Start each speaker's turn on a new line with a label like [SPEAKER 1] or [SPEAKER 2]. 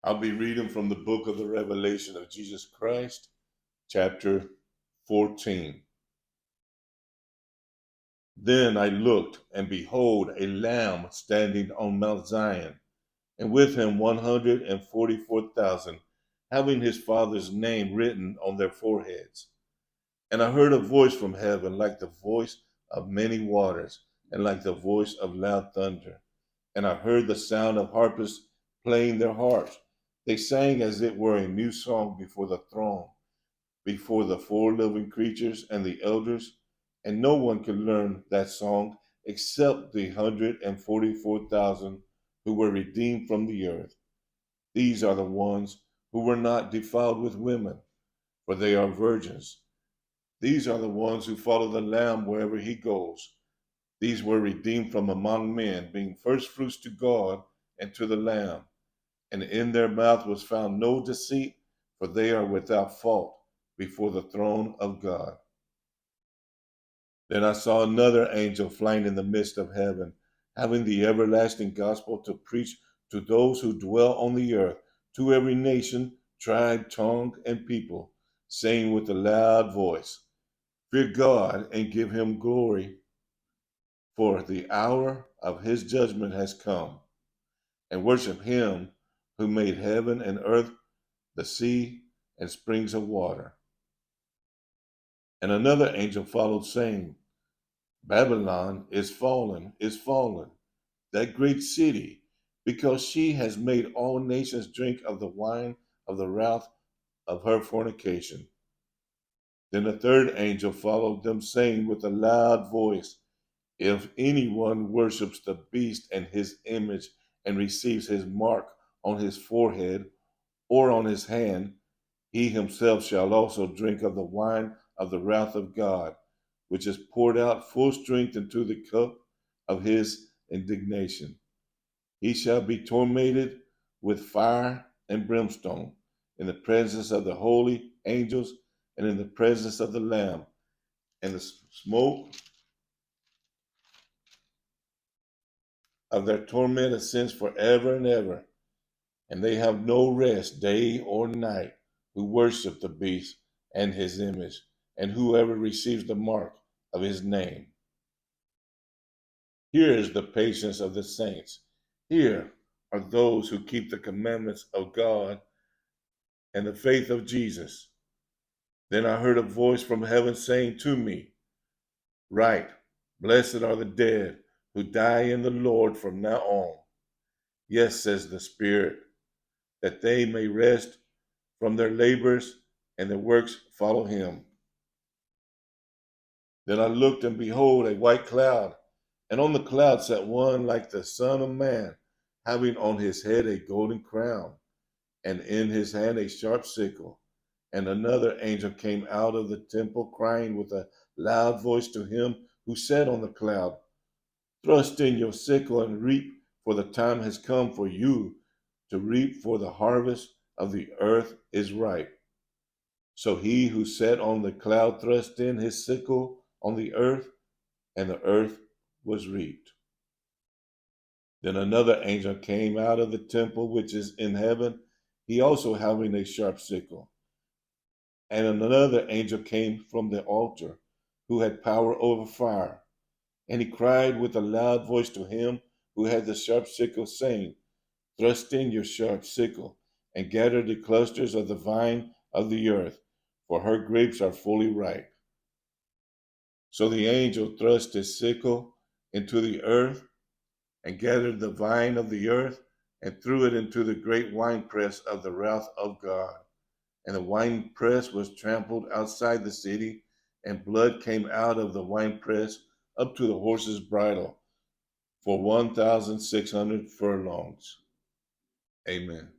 [SPEAKER 1] I'll be reading from the book of the Revelation of Jesus Christ, chapter 14. Then I looked, and behold, a Lamb standing on Mount Zion, and with him 144,000, having his Father's name written on their foreheads. And I heard a voice from heaven, like the voice of many waters, and like the voice of loud thunder. And I heard the sound of harpists playing their harps. They sang as it were a new song before the throne, before the four living creatures and the elders. And no one could learn that song except the 144,000 who were redeemed from the earth. These are the ones who were not defiled with women, for they are virgins. These are the ones who follow the Lamb wherever he goes. These were redeemed from among men, being firstfruits to God and to the Lamb. And in their mouth was found no deceit, for they are without fault before the throne of God. Then I saw another angel flying in the midst of heaven, having the everlasting gospel to preach to those who dwell on the earth, to every nation, tribe, tongue, and people, saying with a loud voice, Fear God and give him glory, for the hour of his judgment has come, and worship him who made heaven and earth, the sea, and springs of water. And another angel followed, saying, Babylon is fallen, that great city, because she has made all nations drink of the wine of the wrath of her fornication. Then a third angel followed them, saying with a loud voice, If anyone worships the beast and his image and receives his mark on his forehead or on his hand, he himself shall also drink of the wine of the wrath of God, which is poured out full strength into the cup of his indignation. He shall be tormented with fire and brimstone in the presence of the holy angels and in the presence of the Lamb. And the smoke of their torment ascends forever and ever. And they have no rest day or night who worship the beast and his image, and whoever receives the mark of his name. Here is the patience of the saints. Here are those who keep the commandments of God and the faith of Jesus. Then I heard a voice from heaven saying to me, Write, blessed are the dead who die in the Lord from now on. Yes, says the Spirit, that they may rest from their labors and their works follow him. Then I looked, and behold, a white cloud, and on the cloud sat one like the Son of Man, having on his head a golden crown, and in his hand a sharp sickle. And another angel came out of the temple, crying with a loud voice to him who sat on the cloud, Thrust in your sickle and reap, for the time has come for you to reap, for the harvest of the earth is ripe. So he who sat on the cloud thrust in his sickle on the earth, and the earth was reaped. Then another angel came out of the temple which is in heaven, he also having a sharp sickle. And another angel came from the altar, who had power over fire. And he cried with a loud voice to him who had the sharp sickle, saying, Thrust in your sharp sickle, and gather the clusters of the vine of the earth, for her grapes are fully ripe. So the angel thrust his sickle into the earth, and gathered the vine of the earth, and threw it into the great winepress of the wrath of God. And the winepress was trampled outside the city, and blood came out of the winepress up to the horse's bridle for 1,600 furlongs. Amen.